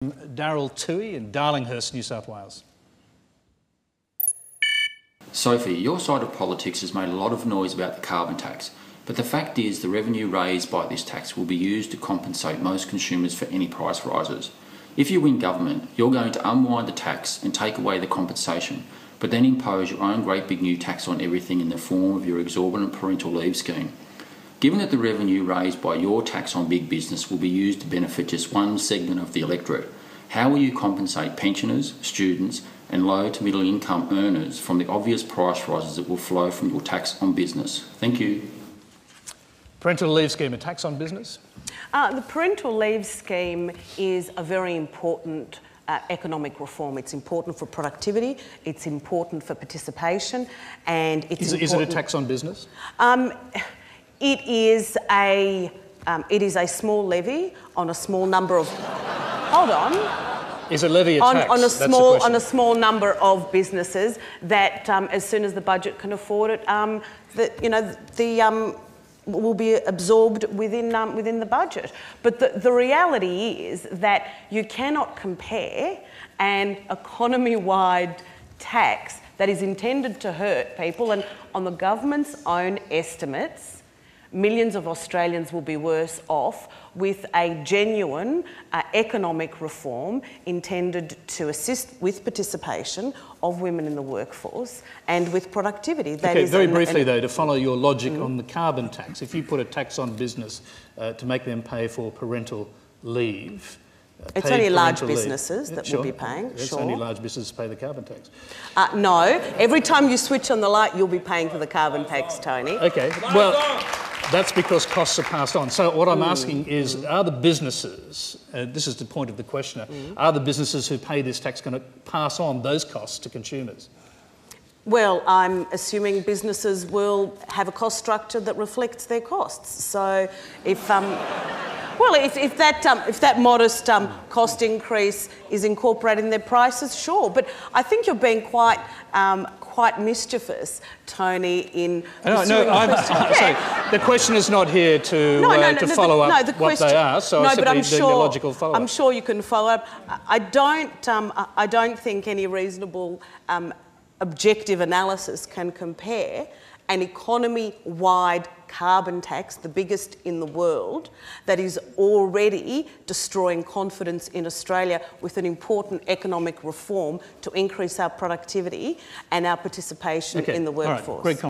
Darryl Toohey in Darlinghurst, New South Wales. Sophie, your side of politics has made a lot of noise about the carbon tax, but the fact is the revenue raised by this tax will be used to compensate most consumers for any price rises. If you win government, you're going to unwind the tax and take away the compensation, but then impose your own great big new tax on everything in the form of your exorbitant parental leave scheme. Given that the revenue raised by your tax on big business will be used to benefit just one segment of the electorate, how will you compensate pensioners, students and low to middle income earners from the obvious price rises that will flow from your tax on business? Thank you. Parental leave scheme, a tax on business? The parental leave scheme is a very important economic reform. It's important for productivity, it's important for participation, and it's Is it a tax on business? It is a small levy on a small number of... Hold on. Is a levy a tax? On a small number of businesses that, as soon as the budget can afford it, will be absorbed within the budget. But the reality is that you cannot compare an economy-wide tax that is intended to hurt people, and on the government's own estimates, millions of Australians will be worse off with a genuine economic reform intended to assist with participation of women in the workforce and with productivity. Okay, very briefly though, to follow your logic on the carbon tax, if you put a tax on business to make them pay for parental leave, it's only large businesses that will be paying. It's only large businesses pay the carbon tax. No, every time you switch on the light, you'll be paying for the carbon tax, Tony. Okay, well, that's because costs are passed on. So what I'm asking is, are the businesses, this is the point of the questioner, are the businesses who pay this tax going to pass on those costs to consumers? Well, I'm assuming businesses will have a cost structure that reflects their costs. So if that modest cost increase is incorporated in their prices, sure. But I think you're being quite mischievous, Tony, in the question is not here to follow up what they are, so no, but I'm the logical follow-up. I'm sure you can follow up. I don't think any reasonable objective analysis can compare an economy-wide carbon tax, the biggest in the world, that is already destroying confidence in Australia, with an important economic reform to increase our productivity and our participation in the workforce. All right. Great comment.